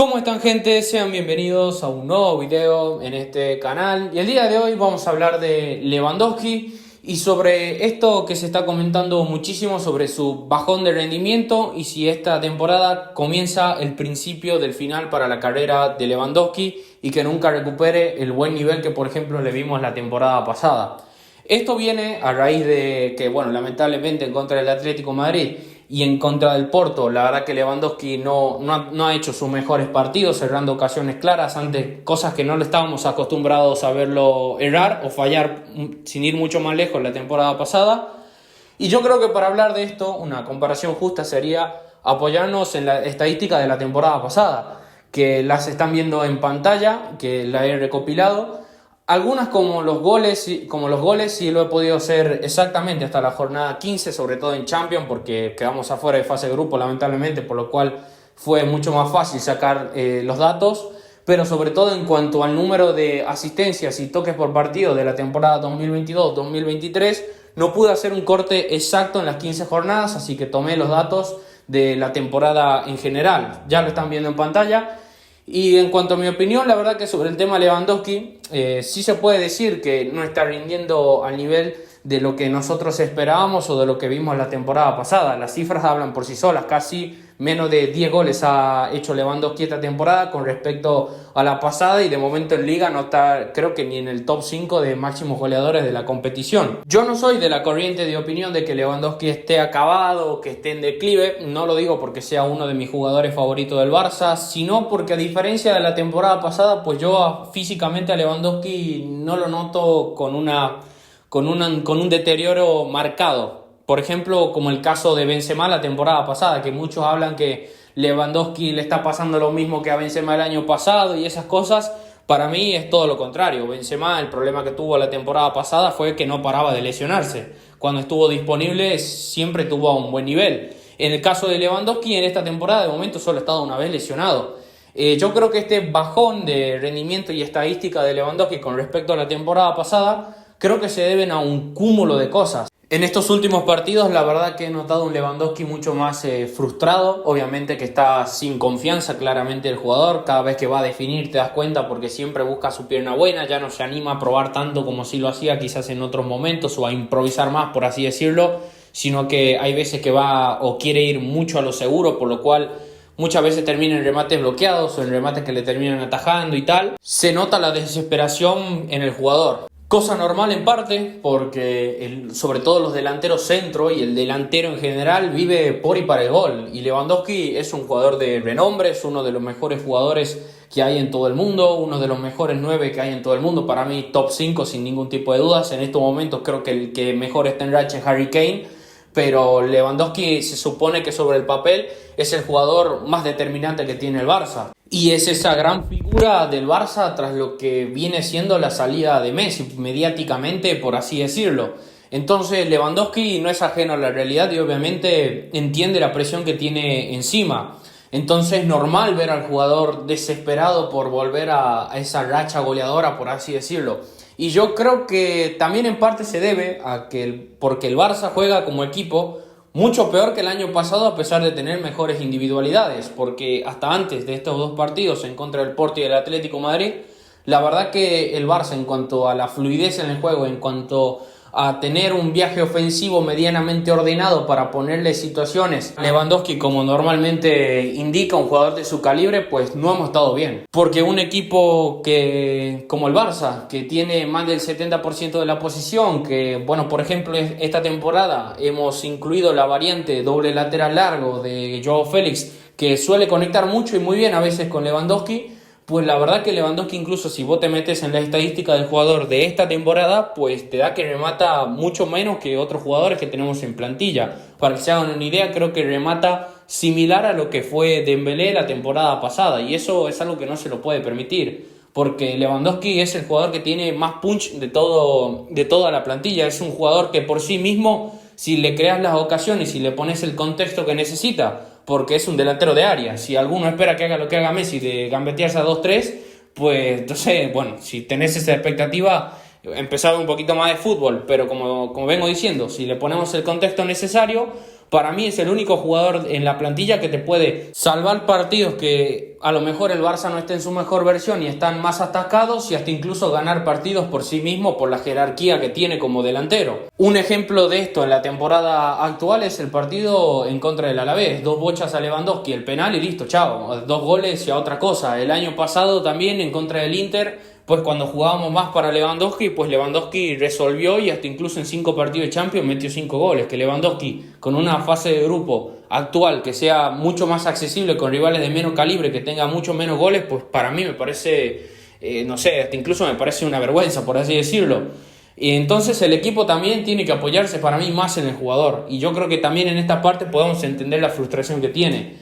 ¿Cómo están, gente? Sean bienvenidos a un nuevo video en este canal. Y el día de hoy vamos a hablar de Lewandowski y sobre esto que se está comentando muchísimo, sobre su bajón de rendimiento y si esta temporada comienza el principio del final para la carrera de Lewandowski y que nunca recupere el buen nivel que, por ejemplo, le vimos la temporada pasada. Esto viene a raíz de que, lamentablemente en contra del Atlético de Madrid y en contra del Porto, la verdad que Lewandowski no ha hecho sus mejores partidos, cerrando ocasiones claras ante cosas que no le estábamos acostumbrados a verlo errar o fallar sin ir mucho más lejos la temporada pasada. Y yo creo que para hablar de esto, una comparación justa sería apoyarnos en la estadística de la temporada pasada, que las están viendo en pantalla, que la he recopilado. Algunas como los goles sí lo he podido hacer exactamente hasta la jornada 15, sobre todo en Champions, porque quedamos afuera de fase de grupo lamentablemente, por lo cual fue mucho más fácil sacar los datos, pero sobre todo en cuanto al número de asistencias y toques por partido de la temporada 2022-2023, no pude hacer un corte exacto en las 15 jornadas, así que tomé los datos de la temporada en general. Ya lo están viendo en pantalla. Y en cuanto a mi opinión, la verdad que sobre el tema Lewandowski, sí se puede decir que no está rindiendo al nivel de lo que nosotros esperábamos o de lo que vimos la temporada pasada. Las cifras hablan por sí solas, casi menos de 10 goles ha hecho Lewandowski esta temporada con respecto a la pasada, y de momento en Liga no está, creo que ni en el top 5 de máximos goleadores de la competición. Yo no soy de la corriente de opinión de que Lewandowski esté acabado o que esté en declive, no lo digo porque sea uno de mis jugadores favoritos del Barça, sino porque, a diferencia de la temporada pasada, pues yo físicamente a Lewandowski no lo noto con un deterioro marcado. Por ejemplo, como el caso de Benzema la temporada pasada, que muchos hablan que Lewandowski le está pasando lo mismo que a Benzema el año pasado y esas cosas. Para mí es todo lo contrario. Benzema, el problema que tuvo la temporada pasada fue que no paraba de lesionarse. Cuando estuvo disponible siempre tuvo un buen nivel. En el caso de Lewandowski, en esta temporada de momento solo ha estado una vez lesionado. Yo creo que este bajón de rendimiento y estadística de Lewandowski con respecto a la temporada pasada, creo que se deben a un cúmulo de cosas. En estos últimos partidos, la verdad que he notado un Lewandowski mucho más frustrado. Obviamente que está sin confianza claramente el jugador. Cada vez que va a definir te das cuenta, porque siempre busca su pierna buena. Ya no se anima a probar tanto como si lo hacía quizás en otros momentos, o a improvisar más, por así decirlo. Sino que hay veces que va o quiere ir mucho a lo seguro, por lo cual muchas veces termina en remates bloqueados o en remates que le terminan atajando y tal. Se nota la desesperación en el jugador. Cosa normal en parte, porque sobre todo los delanteros centro y el delantero en general vive por y para el gol. Y Lewandowski es un jugador de renombre, es uno de los mejores jugadores que hay en todo el mundo, uno de los mejores 9 que hay en todo el mundo. Para mí top 5 sin ningún tipo de dudas. En estos momentos creo que el que mejor está en racha es Harry Kane. Pero Lewandowski se supone que sobre el papel es el jugador más determinante que tiene el Barça. Y es esa gran figura del Barça tras lo que viene siendo la salida de Messi, mediáticamente, por así decirlo. Entonces Lewandowski no es ajeno a la realidad y obviamente entiende la presión que tiene encima. Entonces es normal ver al jugador desesperado por volver a esa racha goleadora, por así decirlo. Y yo creo que también en parte se debe a porque el Barça juega como equipo mucho peor que el año pasado, a pesar de tener mejores individualidades, porque hasta antes de estos dos partidos en contra del Porto y del Atlético de Madrid, la verdad que el Barça, en cuanto a la fluidez en el juego, en cuanto a tener un viaje ofensivo medianamente ordenado para ponerle situaciones a Lewandowski como normalmente indica un jugador de su calibre, pues no hemos estado bien. Porque un equipo como el Barça, que tiene más del 70% de la posesión, que por ejemplo esta temporada hemos incluido la variante doble lateral largo de Joao Félix, que suele conectar mucho y muy bien a veces con Lewandowski. Pues la verdad que Lewandowski, incluso si vos te metes en la estadística del jugador de esta temporada, pues te da que remata mucho menos que otros jugadores que tenemos en plantilla. Para que se hagan una idea, creo que remata similar a lo que fue Dembélé la temporada pasada, y eso es algo que no se lo puede permitir, porque Lewandowski es el jugador que tiene más punch de toda la plantilla. Es un jugador que por sí mismo, si le creas las ocasiones y si le pones el contexto que necesita, porque es un delantero de área. Si alguno espera que haga lo que haga Messi, de gambetearse a 2-3, pues entonces, si tenés esa expectativa, empezar un poquito más de fútbol. Pero como vengo diciendo, si le ponemos el contexto necesario, Para mí es el único jugador en la plantilla que te puede salvar partidos que a lo mejor el Barça no esté en su mejor versión y están más atacados, y hasta incluso ganar partidos por sí mismo por la jerarquía que tiene como delantero. Un ejemplo de esto en la temporada actual es el partido en contra del Alavés. 2 bochas a Lewandowski, el penal y listo, chao. 2 goles y a otra cosa. El año pasado también en contra del Inter, pues cuando jugábamos más para Lewandowski, pues Lewandowski resolvió y hasta incluso en 5 partidos de Champions metió 5 goles. Que Lewandowski, con una fase de grupo actual que sea mucho más accesible, con rivales de menos calibre, que tenga mucho menos goles, pues para mí me parece, no sé, hasta incluso me parece una vergüenza, por así decirlo. Y entonces el equipo también tiene que apoyarse para mí más en el jugador. Y yo creo que también en esta parte podemos entender la frustración que tiene.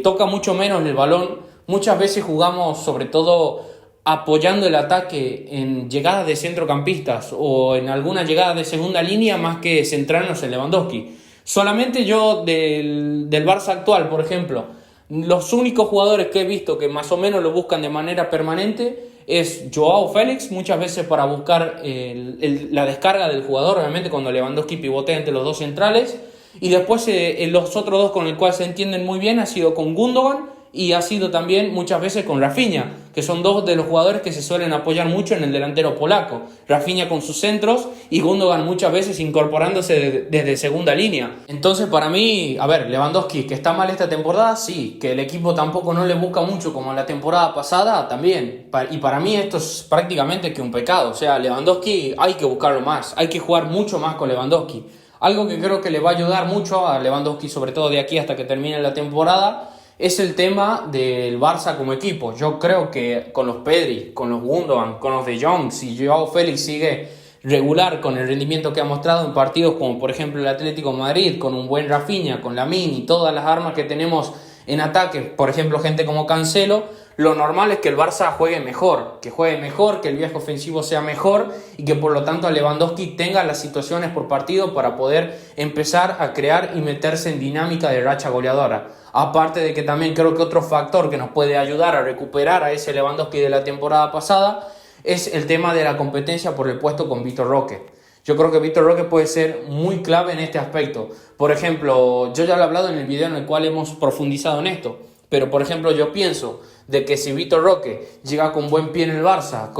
Toca mucho menos el balón. Muchas veces jugamos sobre todo apoyando el ataque en llegadas de centrocampistas o en alguna llegada de segunda línea, más que centrarnos en Lewandowski. Solamente yo del Barça actual, por ejemplo, los únicos jugadores que he visto que más o menos lo buscan de manera permanente es Joao Félix, muchas veces para buscar la descarga del jugador, obviamente cuando Lewandowski pivotea entre los dos centrales, y después los otros dos con el cual se entienden muy bien ha sido con Gundogan y ha sido también muchas veces con Rafinha, que son dos de los jugadores que se suelen apoyar mucho en el delantero polaco. Rafinha con sus centros y Gundogan muchas veces incorporándose desde segunda línea. Entonces para mí, a ver, Lewandowski, que está mal esta temporada, sí. Que el equipo tampoco no le busca mucho como la temporada pasada, también. Y para mí esto es prácticamente que un pecado. O sea, Lewandowski hay que buscarlo más, hay que jugar mucho más con Lewandowski. Algo que creo que le va a ayudar mucho a Lewandowski, sobre todo de aquí hasta que termine la temporada, es el tema del Barça como equipo. Yo creo que con los Pedri, con los Gundogan, con los De Jong, si Joao Félix sigue regular con el rendimiento que ha mostrado en partidos como por ejemplo el Atlético de Madrid, con un buen Rafinha, con Lamine y todas las armas que tenemos en ataque, por ejemplo gente como Cancelo, lo normal es que el Barça juegue mejor, que el viaje ofensivo sea mejor y que por lo tanto Lewandowski tenga las situaciones por partido para poder empezar a crear y meterse en dinámica de racha goleadora. Aparte de que también creo que otro factor que nos puede ayudar a recuperar a ese Lewandowski de la temporada pasada es el tema de la competencia por el puesto con Vitor Roque. Yo creo que Vitor Roque puede ser muy clave en este aspecto. Por ejemplo, yo ya lo he hablado en el video en el cual hemos profundizado en esto, pero por ejemplo yo pienso de que si Vitor Roque llega con buen pie en el Barça,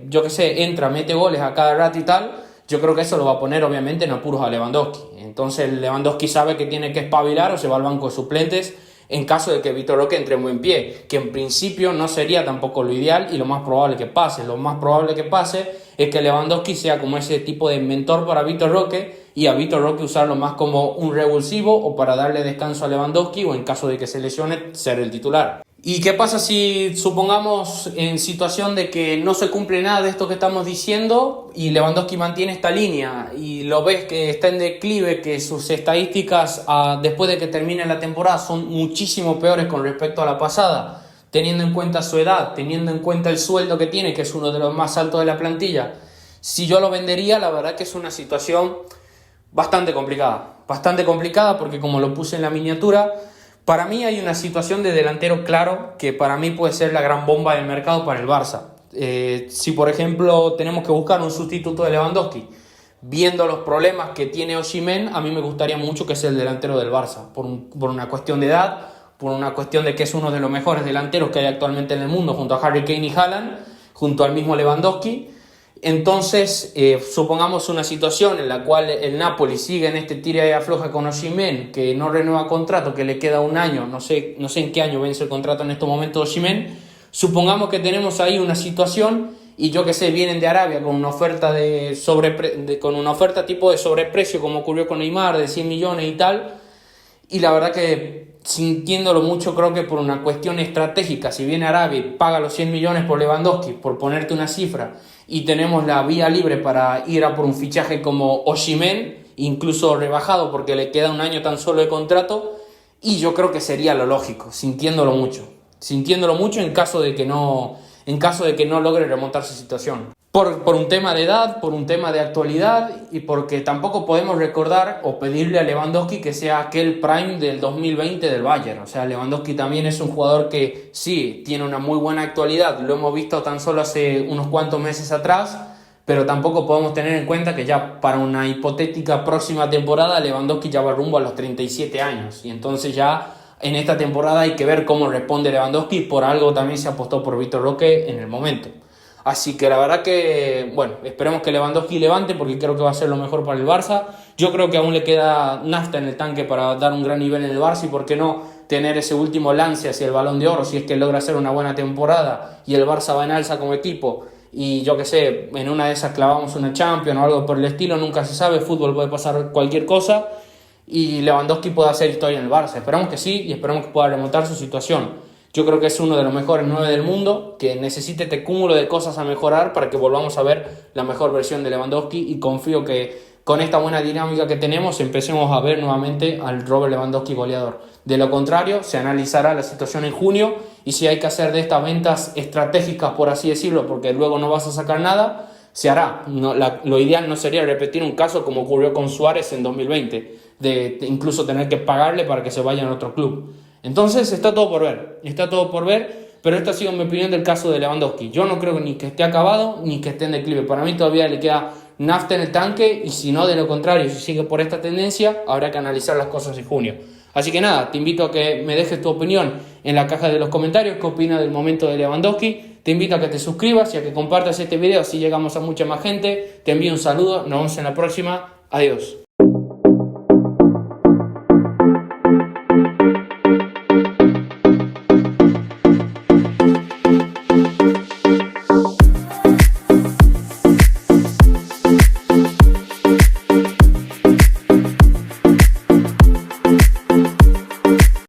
yo que sé, entra, mete goles a cada rato y tal, yo creo que eso lo va a poner obviamente en apuros a Lewandowski. Entonces Lewandowski sabe que tiene que espabilar o se va al banco de suplentes en caso de que Vitor Roque entre en buen pie, que en principio no sería tampoco lo ideal y lo más probable que pase. Lo más probable que pase es que Lewandowski sea como ese tipo de mentor para Vitor Roque y a Vitor Roque usarlo más como un revulsivo o para darle descanso a Lewandowski o en caso de que se lesione ser el titular. ¿Y qué pasa si supongamos en situación de que no se cumple nada de esto que estamos diciendo y Lewandowski mantiene esta línea y lo ves que está en declive, que sus estadísticas después de que termine la temporada son muchísimo peores con respecto a la pasada, teniendo en cuenta su edad, teniendo en cuenta el sueldo que tiene, que es uno de los más altos de la plantilla? Si yo lo vendería, la verdad que es una situación bastante complicada porque como lo puse en la miniatura, para mí hay una situación de delantero claro que para mí puede ser la gran bomba del mercado para el Barça. Si por ejemplo tenemos que buscar un sustituto de Lewandowski, viendo los problemas que tiene Osimhen, a mí me gustaría mucho que sea el delantero del Barça, por una cuestión de edad, por una cuestión de que es uno de los mejores delanteros que hay actualmente en el mundo, junto a Harry Kane y Haaland, junto al mismo Lewandowski. Entonces, supongamos una situación en la cual el Napoli sigue en este tira y afloja con Osimhen, que no renueva contrato, que le queda un año, no sé en qué año vence el contrato en estos momentos de Osimhen. Supongamos que tenemos ahí una situación y yo que sé, vienen de Arabia con una oferta con una oferta tipo de sobreprecio, como ocurrió con Neymar, de 100 millones y tal. Y la verdad que, sintiéndolo mucho, creo que por una cuestión estratégica, si viene Arabia y paga los 100 millones por Lewandowski, por ponerte una cifra, y tenemos la vía libre para ir a por un fichaje como Osimhen, incluso rebajado porque le queda un año tan solo de contrato, y yo creo que sería lo lógico, sintiéndolo mucho en caso de que no logre remontar su situación. Por un tema de edad, por un tema de actualidad y porque tampoco podemos recordar o pedirle a Lewandowski que sea aquel prime del 2020 del Bayern. O sea, Lewandowski también es un jugador que sí, tiene una muy buena actualidad, lo hemos visto tan solo hace unos cuantos meses atrás, pero tampoco podemos tener en cuenta que ya para una hipotética próxima temporada Lewandowski ya va rumbo a los 37 años, y entonces ya en esta temporada hay que ver cómo responde Lewandowski. Por algo también se apostó por Vitor Roque en el momento. Así que la verdad que, bueno, esperemos que Lewandowski levante, porque creo que va a ser lo mejor para el Barça. Yo creo que aún le queda nafta en el tanque para dar un gran nivel en el Barça, y por qué no tener ese último lance hacia el Balón de Oro si es que logra hacer una buena temporada y el Barça va en alza como equipo, y yo que sé, en una de esas clavamos una Champions o algo por el estilo. Nunca se sabe, fútbol, puede pasar cualquier cosa, y Lewandowski puede hacer historia en el Barça. Esperamos que sí, y esperamos que pueda remontar su situación. Yo creo que es uno de los mejores 9 del mundo, que necesita este cúmulo de cosas a mejorar para que volvamos a ver la mejor versión de Lewandowski, y confío que con esta buena dinámica que tenemos empecemos a ver nuevamente al Robert Lewandowski goleador. De lo contrario, se analizará la situación en junio, y si hay que hacer de estas ventas estratégicas, por así decirlo, porque luego no vas a sacar nada, se hará. Lo ideal no sería repetir un caso como ocurrió con Suárez en 2020, de incluso tener que pagarle para que se vaya a otro club. Entonces está todo por ver, pero esta ha sido mi opinión del caso de Lewandowski. Yo no creo ni que esté acabado ni que esté en declive. Para mí todavía le queda nafta en el tanque, y si no, de lo contrario, si sigue por esta tendencia, habrá que analizar las cosas en junio. Así que nada, te invito a que me dejes tu opinión en la caja de los comentarios. ¿Qué opinas del momento de Lewandowski? Te invito a que te suscribas y a que compartas este video, así llegamos a mucha más gente. Te envío un saludo, nos vemos en la próxima. Adiós.